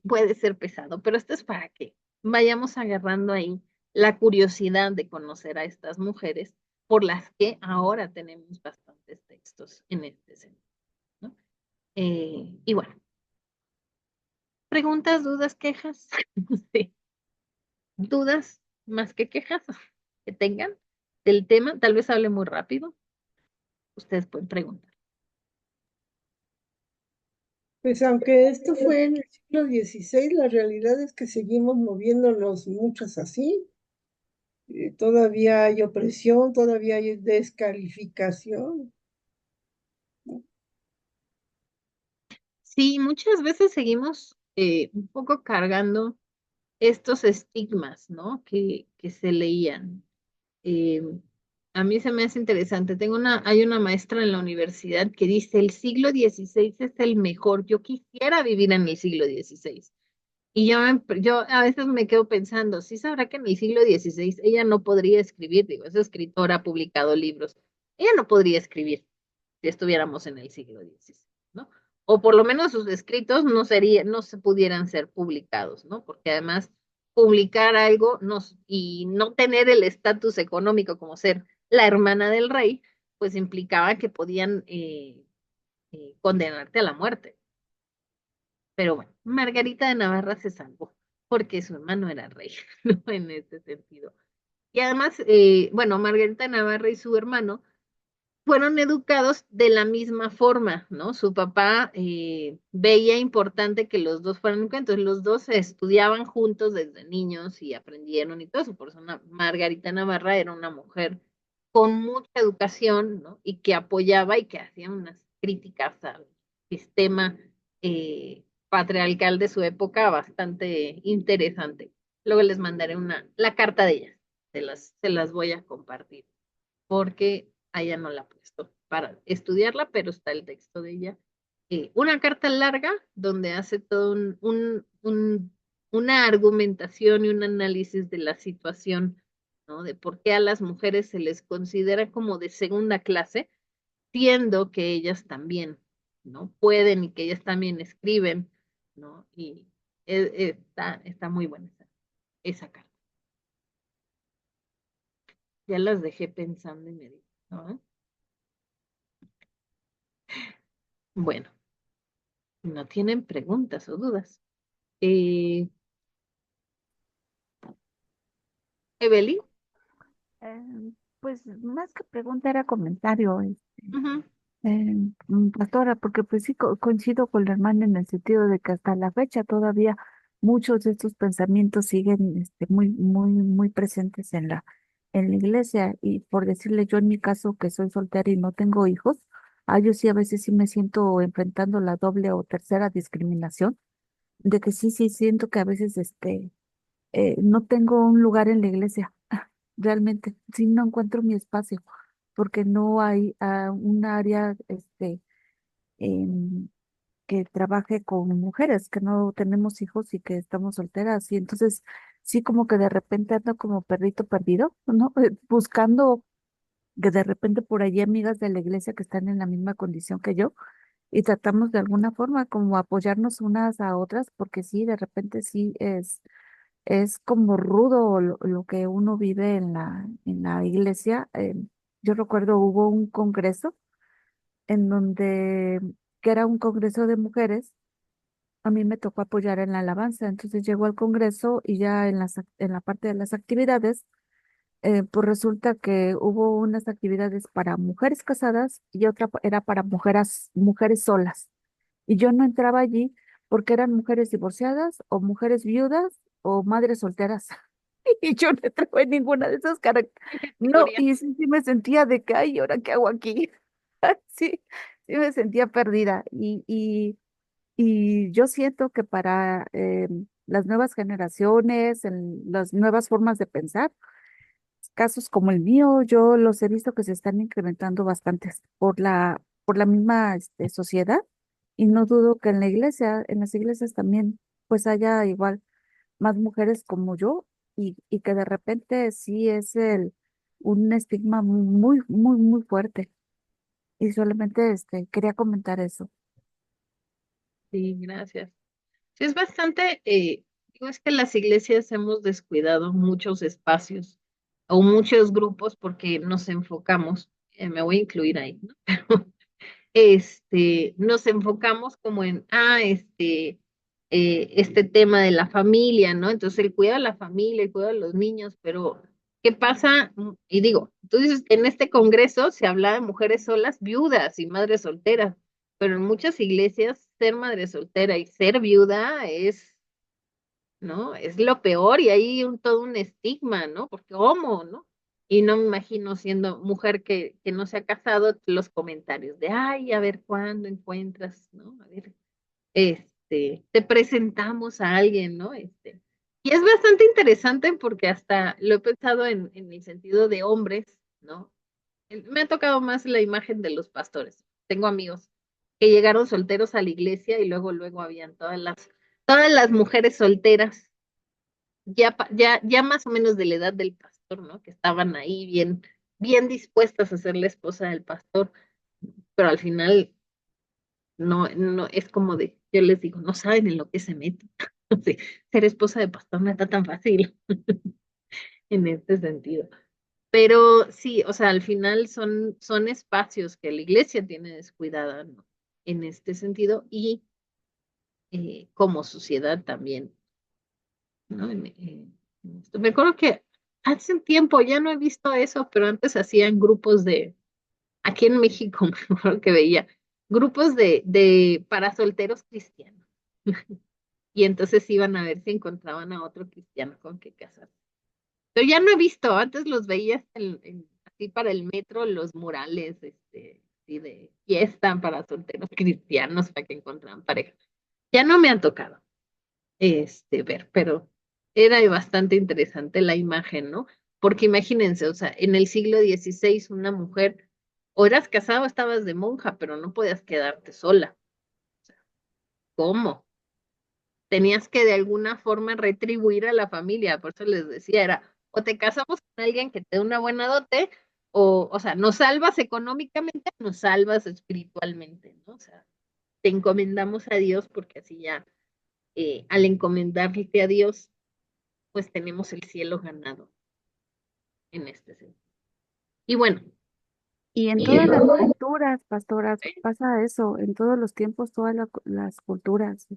puede ser pesado, pero esto es para que vayamos agarrando ahí la curiosidad de conocer a estas mujeres por las que ahora tenemos bastantes textos en este sentido, ¿no? Y bueno, preguntas, dudas, quejas, sí, dudas más que quejas que tengan del tema, tal vez hable muy rápido, ustedes pueden preguntar. Pues aunque esto fue en el siglo XVI, la realidad es que seguimos moviéndonos muchas así. Todavía hay opresión, todavía hay descalificación, ¿no? Sí, muchas veces seguimos un poco cargando estos estigmas, ¿no? Que se leían. Eh, a mí se me hace interesante. Hay una maestra en la universidad que dice, el siglo XVI es el mejor. Yo quisiera vivir en el siglo XVI. Y yo a veces me quedo pensando, sí sabrá que en el siglo XVI ella no podría escribir, digo, es escritora, ha publicado libros. Ella no podría escribir si estuviéramos en el siglo XVI, ¿no? O por lo menos sus escritos no se pudieran ser publicados, ¿no? Porque además publicar algo y no tener el estatus económico como ser la hermana del rey, pues implicaba que podían condenarte a la muerte. Pero bueno, Margarita de Navarra se salvó porque su hermano era rey, ¿no? En ese sentido. Y además, bueno, Margarita de Navarra y su hermano fueron educados de la misma forma, ¿no? Su papá veía importante que los dos fueran entonces los dos estudiaban juntos desde niños y aprendieron y todo eso. Por eso Margarita Navarra era una mujer con mucha educación, ¿no? Y que apoyaba y que hacía unas críticas al sistema patriarcal de su época bastante interesante. Luego les mandaré la carta de ellas, se las voy a compartir porque a ella no la he puesto para estudiarla, pero está el texto de ella. Una carta larga donde hace todo una argumentación y un análisis de la situación, ¿no? De por qué a las mujeres se les considera como de segunda clase, siendo que ellas también, ¿no? Pueden y que ellas también escriben, ¿no? Y está muy buena esa carta. Ya las dejé pensando y me dijo, ¿no? Bueno, no tienen preguntas o dudas. Eh, Evelyn, Eh, pues más que pregunta era comentario, ujú, pastora, porque pues sí coincido con la hermana en el sentido de que hasta la fecha todavía muchos de estos pensamientos siguen muy, muy, muy presentes en la iglesia. Y por decirle yo en mi caso que soy soltera y no tengo hijos, yo sí a veces sí me siento enfrentando la doble o tercera discriminación, de que sí, sí siento que a veces no tengo un lugar en la iglesia. Realmente, sí no encuentro mi espacio, porque no hay un área em, que trabaje con mujeres, que no tenemos hijos y que estamos solteras. Y entonces, sí como que de repente ando como perrito perdido, ¿no? Buscando que de repente por allí amigas de la iglesia que están en la misma condición que yo y tratamos de alguna forma como apoyarnos unas a otras, porque sí, de repente sí es como rudo lo que uno vive en la iglesia. Yo recuerdo hubo un congreso en donde, que era un congreso de mujeres, a mí me tocó apoyar en la alabanza. Entonces llegó al congreso y ya en la parte de las actividades, pues resulta que hubo unas actividades para mujeres casadas y otra era para mujeres solas. Y yo no entraba allí porque eran mujeres divorciadas o mujeres viudas o madres solteras. Y yo no entraba en ninguna de esas No, categoría. y sí, sí me sentía de que, ay, ¿ahora qué hago aquí? Sí, sí me sentía perdida. Y yo siento que para las nuevas generaciones, las nuevas formas de pensar, casos como el mío, yo los he visto que se están incrementando bastantes por la misma sociedad y no dudo que en la iglesia, en las iglesias también, pues haya igual más mujeres como yo y que de repente sí es un estigma muy, muy, muy fuerte. Y solamente quería comentar eso. Sí, gracias. Sí, es bastante, digo, es que las iglesias hemos descuidado muchos espacios o muchos grupos porque nos enfocamos, me voy a incluir ahí, ¿no? Nos enfocamos como en, este tema de la familia, ¿no? Entonces el cuidado de la familia, el cuidado de los niños, pero ¿qué pasa? Y digo, tú dices, en este congreso se habla de mujeres solas, viudas y madres solteras, pero en muchas iglesias ser madre soltera y ser viuda es, ¿no? Es lo peor y hay todo un estigma, ¿no? Porque homo, ¿no? Y no me imagino siendo mujer que no se ha casado, los comentarios de, ay, a ver cuándo encuentras, ¿no? A ver, te presentamos a alguien, ¿no? Y es bastante interesante porque hasta lo he pensado en el sentido de hombres, ¿no? Me ha tocado más la imagen de los pastores. Tengo amigos que llegaron solteros a la iglesia y luego habían todas las mujeres solteras ya más o menos de la edad del pastor, ¿no? Que estaban ahí bien, bien dispuestas a ser la esposa del pastor, pero al final no, es como yo les digo, no saben en lo que se meten. Sí, ser esposa de pastor no está tan fácil en este sentido. Pero sí, o sea, al final son espacios que la iglesia tiene descuidada, ¿no? en este sentido y como sociedad también, ¿no? En esto. Me acuerdo que hace un tiempo, ya no he visto eso, pero antes hacían grupos aquí en México, me acuerdo que veía grupos para solteros cristianos. Y entonces iban a ver si encontraban a otro cristiano con que casarse. Pero ya no he visto, antes los veías así para el metro, los murales, así de fiesta para solteros cristianos, para que encontraran pareja. Ya no me han tocado, ver, pero era bastante interesante la imagen, ¿no? Porque imagínense, o sea, en el siglo XVI una mujer, o eras casada o estabas de monja, pero no podías quedarte sola. ¿Cómo? Tenías que de alguna forma retribuir a la familia, por eso les decía, era, o te casamos con alguien que te dé una buena dote, o sea, nos salvas económicamente, nos salvas espiritualmente, ¿no? O sea, te encomendamos a Dios porque así ya, al encomendarte a Dios, pues tenemos el cielo ganado en este sentido. Y bueno, Y en todas las culturas, pastoras, pasa eso, en todos los tiempos, las culturas,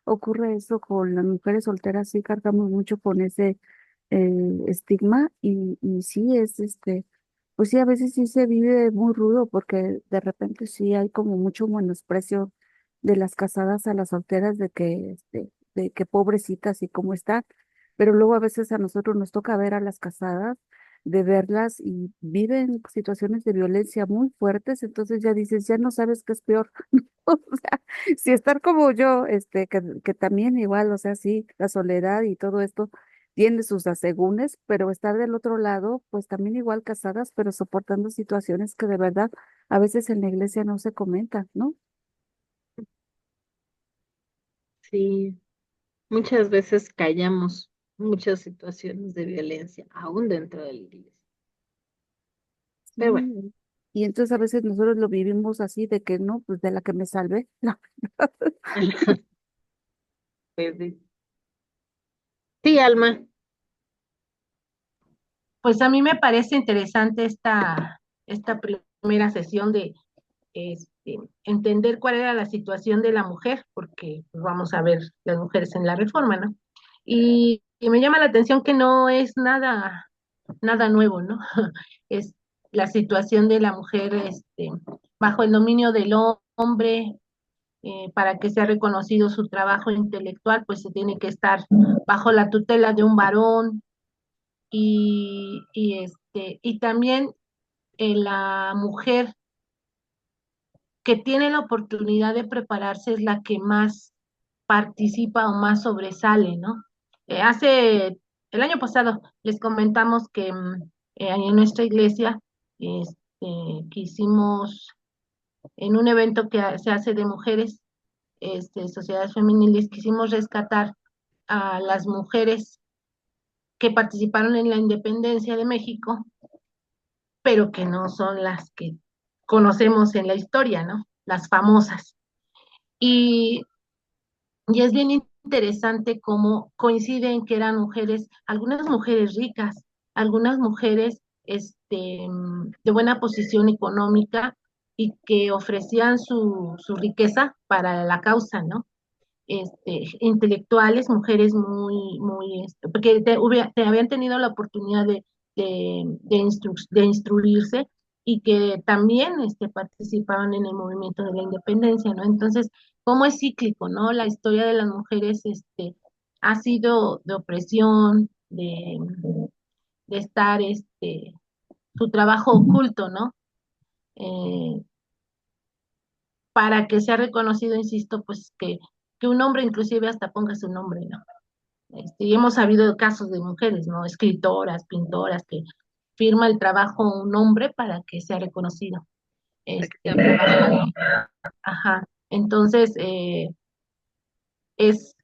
ocurre eso con las mujeres solteras, sí cargamos mucho con ese estigma y sí es, pues sí, a veces sí se vive muy rudo porque de repente sí hay como mucho menosprecio de las casadas a las solteras de que pobrecitas y cómo están, pero luego a veces a nosotros nos toca ver a las casadas de verlas y viven situaciones de violencia muy fuertes, entonces ya dices, ya no sabes qué es peor. O sea, si estar como yo, que también igual, o sea, sí, la soledad y todo esto tiene sus asegúnes, pero estar del otro lado, pues también igual casadas, pero soportando situaciones que de verdad a veces en la iglesia no se comentan, ¿no? sí, muchas veces callamos muchas situaciones de violencia, aún dentro de la iglesia. Pero bueno, Sí. Y entonces a veces nosotros lo vivimos así de que no, pues de la que me salvé. No. pues, sí, Alma, Pues a mí me parece interesante esta primera sesión de entender cuál era la situación de la mujer, porque pues, vamos a ver las mujeres en la reforma, ¿no? Y me llama la atención que no es nada nuevo, ¿no? Es la situación de la mujer bajo el dominio del hombre, para que sea reconocido su trabajo intelectual, pues se tiene que estar bajo la tutela de un varón y también la mujer que tiene la oportunidad de prepararse es la que más participa o más sobresale, ¿no? El año pasado les comentamos que en nuestra iglesia, este, que hicimos en un evento que se hace de mujeres, sociedades femeniles, quisimos rescatar a las mujeres que participaron en la independencia de México, pero que no son las que conocemos en la historia, ¿no? Las famosas. Y, y es bien interesante cómo coinciden que eran mujeres, algunas mujeres ricas, algunas mujeres de buena posición económica y que ofrecían su riqueza para la causa, ¿no? Intelectuales, mujeres porque te habían tenido la oportunidad de instruirse y que también participaban en el movimiento de la independencia, ¿no? Entonces, ¿cómo es cíclico, ¿no? La historia de las mujeres ha sido de opresión, de estar, su trabajo oculto, ¿no? Eh, para que sea reconocido, insisto, pues que un hombre inclusive hasta ponga su nombre, ¿no? Y hemos sabido casos de mujeres, ¿no? Escritoras, pintoras, que firma el trabajo un hombre para que sea reconocido. El trabajo. Ajá. Entonces, es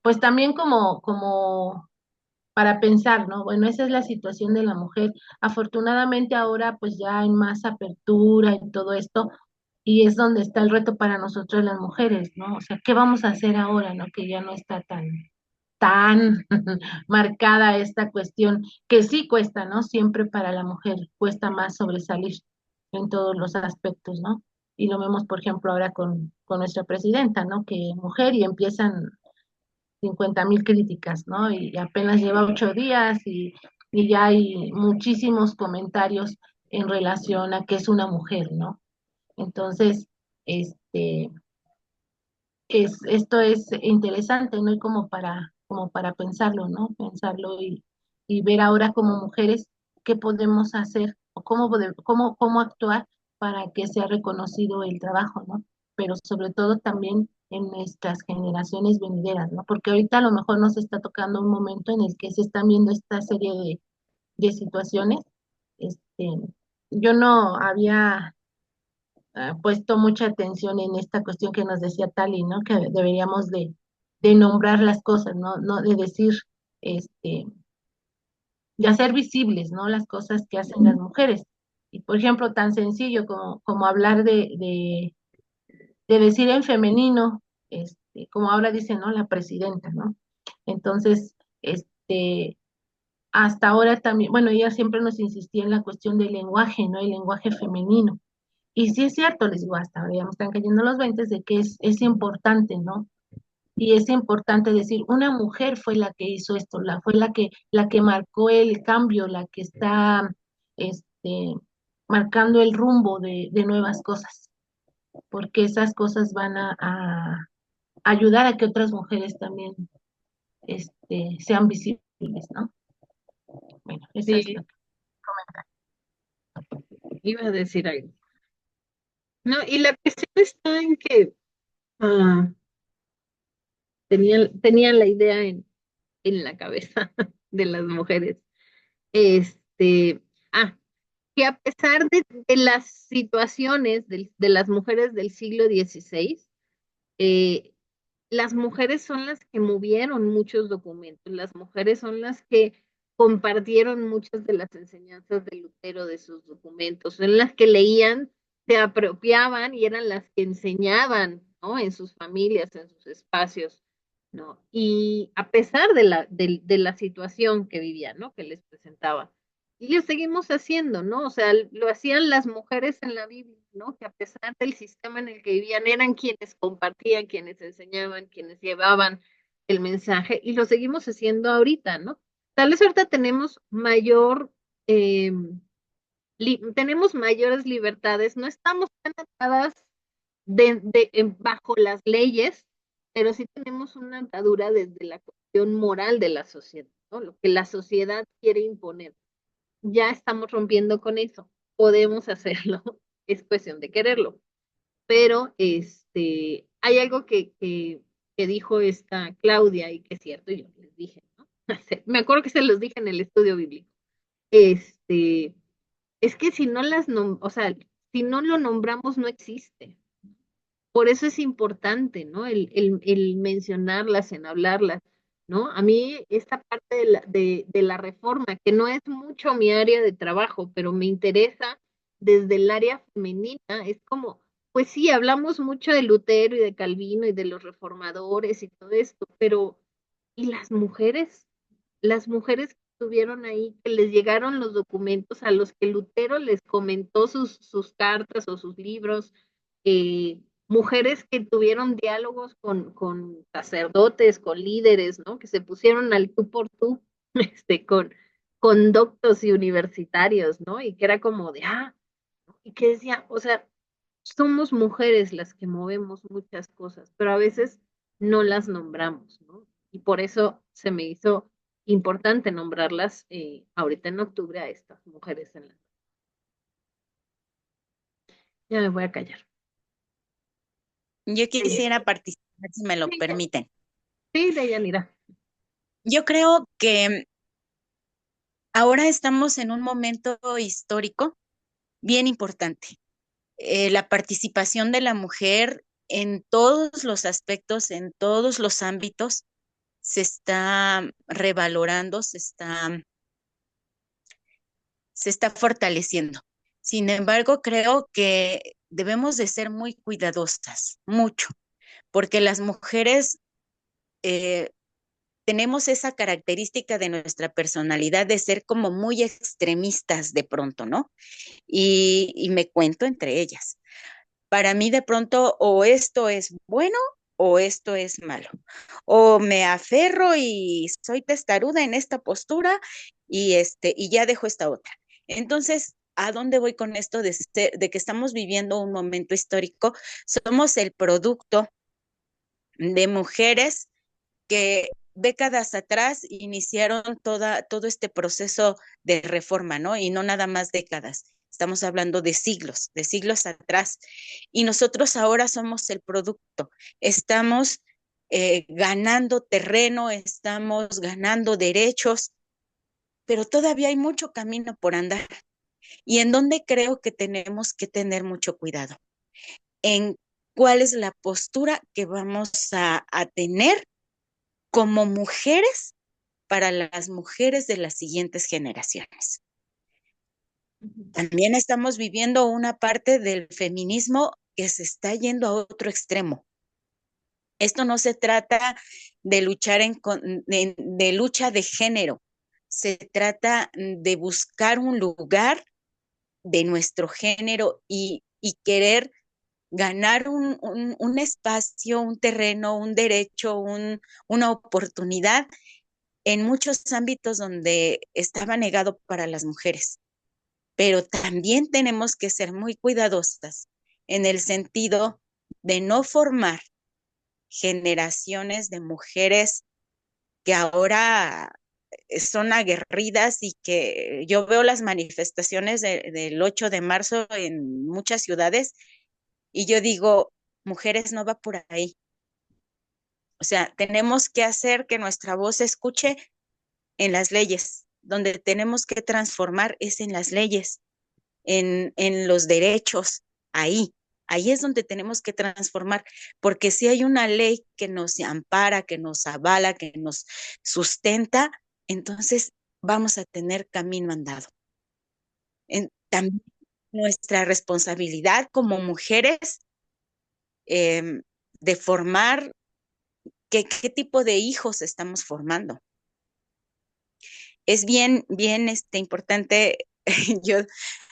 pues también como para pensar, ¿no? Bueno, esa es la situación de la mujer. Afortunadamente ahora pues ya hay más apertura y todo esto, y es donde está el reto para nosotros las mujeres, ¿no? O sea, ¿qué vamos a hacer ahora, ¿no? Que ya no está tan marcada esta cuestión, que sí cuesta, ¿no? Siempre para la mujer cuesta más sobresalir. en todos los aspectos, ¿no? Y lo vemos, por ejemplo, ahora con nuestra presidenta, ¿no? Que mujer y empiezan 50,000 críticas, ¿no? Y apenas lleva 8 días y ya hay muchísimos comentarios en relación a que es una mujer, ¿no? Entonces, este, esto es interesante, ¿no? Y como para pensarlo, ¿no? Pensarlo y ver ahora como mujeres qué podemos hacer o cómo actuar para que sea reconocido el trabajo, ¿no? Pero sobre todo también en nuestras generaciones venideras, ¿no? Porque ahorita a lo mejor nos está tocando un momento en el que se están viendo esta serie de situaciones. Este, yo no había puesto mucha atención en esta cuestión que nos decía Tali, ¿no? Que deberíamos de nombrar las cosas, ¿no? No de decir, este, de hacer visibles, ¿no? Las cosas que hacen las mujeres. Y por ejemplo, tan sencillo como hablar de decir en femenino, como ahora dice, ¿no? La presidenta, ¿no? Entonces, hasta ahora también, bueno, ella siempre nos insistía en la cuestión del lenguaje, ¿no? El lenguaje femenino. Y sí es cierto, les digo, hasta ahora ya me están cayendo los 20 de que es importante, ¿no? Y es importante decir, una mujer fue la que hizo esto, fue la que marcó el cambio, la que está este, marcando el rumbo de nuevas cosas, porque esas cosas van a ayudar a que otras mujeres también sean visibles, ¿no? Bueno, eso es lo Sí, que... iba a decir algo. No, y la cuestión está en que ah, tenían la idea en la cabeza de las mujeres. Este, ah, que a pesar de las situaciones de las mujeres del siglo XVI, eh, las mujeres son las que movieron muchos documentos, las mujeres son las que compartieron muchas de las enseñanzas de Lutero de sus documentos, son las que leían, se apropiaban y eran las que enseñaban, ¿no? En sus familias, en sus espacios, ¿no? Y a pesar de la situación que vivían, ¿no? Que les presentaba. Y lo seguimos haciendo, ¿no? O sea, lo hacían las mujeres en la Biblia, ¿no? Que a pesar del sistema en el que vivían, eran quienes compartían, quienes enseñaban, quienes llevaban el mensaje, y lo seguimos haciendo ahorita, ¿no? Tal vez ahorita tenemos eh, tenemos mayores libertades, no estamos tan atadas bajo las leyes, pero sí tenemos una atadura desde la cuestión moral de la sociedad, ¿no? Lo que la sociedad quiere imponer. Ya estamos rompiendo con eso, podemos hacerlo, es cuestión de quererlo. Pero hay algo que dijo esta Claudia y que es cierto, y yo les dije, ¿no? Me acuerdo que se los dije en el estudio bíblico. Este, es que si no o sea, si no lo nombramos, no existe. Por eso es importante, ¿no? El mencionarlas, en hablarlas, ¿no? A mí esta parte de la reforma, que no es mucho mi área de trabajo, pero me interesa desde el área femenina, es como, pues sí, hablamos mucho de Lutero y de Calvino y de los reformadores y todo esto, pero ¿y las mujeres? Las mujeres que estuvieron ahí, que les llegaron los documentos a los que Lutero les comentó sus cartas o sus libros, eh, mujeres que tuvieron diálogos con sacerdotes, con líderes, ¿no? Que se pusieron al tú por tú, con doctos y universitarios, ¿no? Y que era como de, y que decía, o sea, somos mujeres las que movemos muchas cosas, pero a veces no las nombramos, ¿no? Y por eso se me hizo importante nombrarlas ahorita en octubre a estas mujeres en la... Ya me voy a callar. Yo Sí, quisiera participar, si me lo permiten. sí, Deyanira. Yo creo que ahora estamos en un momento histórico bien importante. La participación de la mujer en todos los aspectos, en todos los ámbitos, se está revalorando, se está fortaleciendo. Sin embargo, creo que debemos de ser muy cuidadosas, mucho, porque las mujeres tenemos esa característica de nuestra personalidad de ser como muy extremistas de pronto, ¿no? Y me cuento entre ellas. Para mí de pronto o esto es bueno o esto es malo. O me aferro y soy testaruda en esta postura y ya dejo esta otra. Entonces, ¿a dónde voy con esto de que estamos viviendo un momento histórico? Somos el producto de mujeres que décadas atrás iniciaron todo este proceso de reforma, ¿no? Y no nada más décadas, estamos hablando de siglos atrás. Y nosotros ahora somos el producto, estamos ganando terreno, estamos ganando derechos, pero todavía hay mucho camino por andar. ¿Y en dónde creo que tenemos que tener mucho cuidado? En cuál es la postura que vamos a tener como mujeres para las mujeres de las siguientes generaciones. También estamos viviendo una parte del feminismo que se está yendo a otro extremo. Esto no se trata de luchar de lucha de género, se trata de buscar un lugar de nuestro género y querer ganar un espacio, un terreno, un derecho, una oportunidad en muchos ámbitos donde estaba negado para las mujeres. Pero también tenemos que ser muy cuidadosas en el sentido de no formar generaciones de mujeres que ahora son aguerridas y que yo veo las manifestaciones del 8 de marzo en muchas ciudades y yo digo, mujeres, no va por ahí. O sea, tenemos que hacer que nuestra voz se escuche en las leyes. Donde tenemos que transformar es en las leyes, en los derechos, ahí. Ahí es donde tenemos que transformar, porque si hay una ley que nos ampara, que nos avala, que nos sustenta, entonces vamos a tener camino andado. También nuestra responsabilidad como mujeres de formar qué tipo de hijos estamos formando. Es bien importante. Yo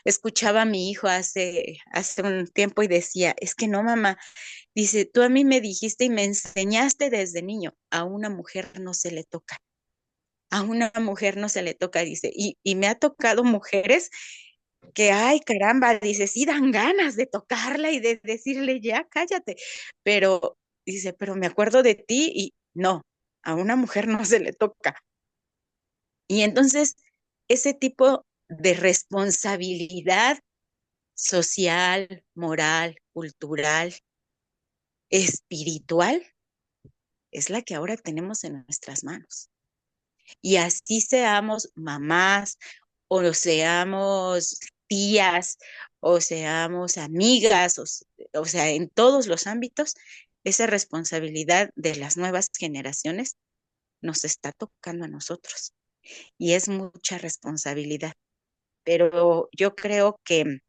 escuchaba a mi hijo hace un tiempo y decía, es que no, mamá, dice, tú a mí me dijiste y me enseñaste desde niño, a una mujer no se le toca, a una mujer no se le toca, dice, y me ha tocado mujeres que, ay, caramba, dice, sí dan ganas de tocarla y de decirle, ya, cállate, pero, dice, pero me acuerdo de ti y no, a una mujer no se le toca. Y entonces, ese tipo de responsabilidad social, moral, cultural, espiritual, es la que ahora tenemos en nuestras manos. Y así seamos mamás, o seamos tías, o seamos amigas, o sea, en todos los ámbitos, esa responsabilidad de las nuevas generaciones nos está tocando a nosotros. Y es mucha responsabilidad. Pero yo creo que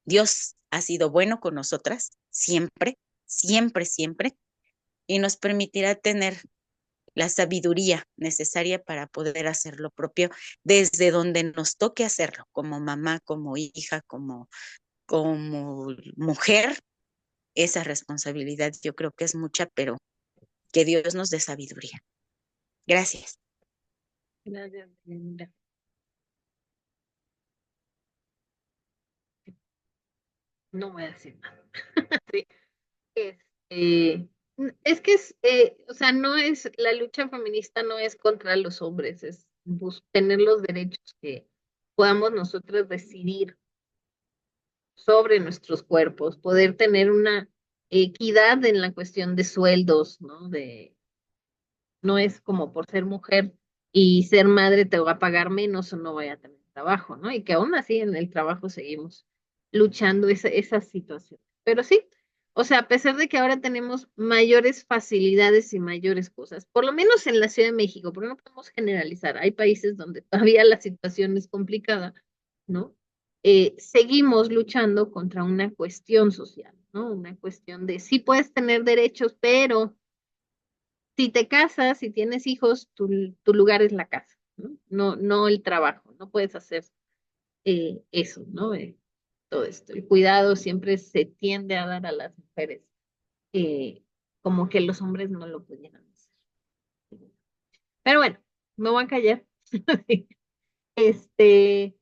Dios ha sido bueno con nosotras, siempre, siempre, siempre, y nos permitirá tener la sabiduría necesaria para poder hacer lo propio desde donde nos toque hacerlo, como mamá, como hija, como mujer. Esa responsabilidad yo creo que es mucha, pero que Dios nos dé sabiduría. Gracias. Gracias, Linda. No voy a decir nada. Sí, este, es que o sea, no es, la lucha feminista no es contra los hombres, es tener los derechos que podamos nosotros decidir sobre nuestros cuerpos, poder tener una equidad en la cuestión de sueldos, ¿no? No es como por ser mujer y ser madre te va a pagar menos o no vaya a tener trabajo, ¿no? Y que aún así en el trabajo seguimos luchando esa situación. Pero sí, o sea, a pesar de que ahora tenemos mayores facilidades y mayores cosas, por lo menos en la Ciudad de México, porque no podemos generalizar, hay países donde todavía la situación es complicada, ¿no? Seguimos luchando contra una cuestión social, ¿no? Una cuestión de sí puedes tener derechos, pero Si te casas, si tienes hijos, tu lugar es la casa, ¿no? No el trabajo, no puedes hacer eso, ¿no? Todo esto. El cuidado siempre se tiende a dar a las mujeres, eh, como que los hombres no lo pudieran hacer. Pero bueno, me voy a callar. Este,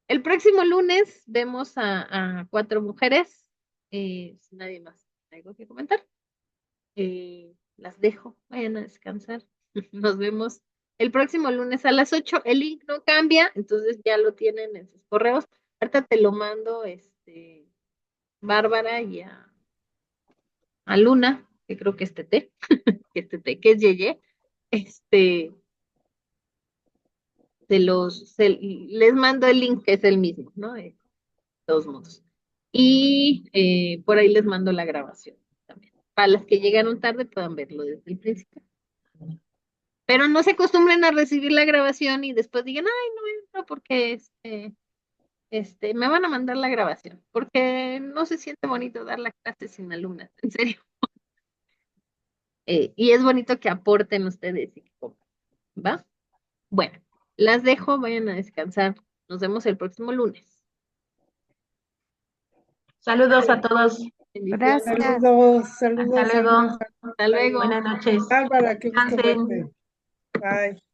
el próximo lunes vemos a 4 mujeres. Si nadie más algo que comentar. Las dejo, vayan a descansar. Nos vemos el próximo lunes a las 8. El link no cambia, entonces ya lo tienen en sus correos. Ahorita te lo mando, Bárbara y a Luna, que creo que es Tete, que es Yeye. Este, les mando el link, que es el mismo, ¿no? De todos modos. Y por ahí les mando la grabación también. Para las que llegaron tarde puedan verlo desde el principio. Pero no se acostumbren a recibir la grabación y después digan, ay, no entro porque me van a mandar la grabación, porque no se siente bonito dar la clase sin alumnas, en serio. Y es bonito que aporten ustedes y que compartan, ¿va? Bueno, las dejo, vayan a descansar. Nos vemos el próximo lunes. Saludos a todos. Bendiciones. Gracias. Saludos, Hasta saludos, luego. saludos. Hasta luego. Buenas noches. Bárbara, qué gusto Descansen. verte. Bye.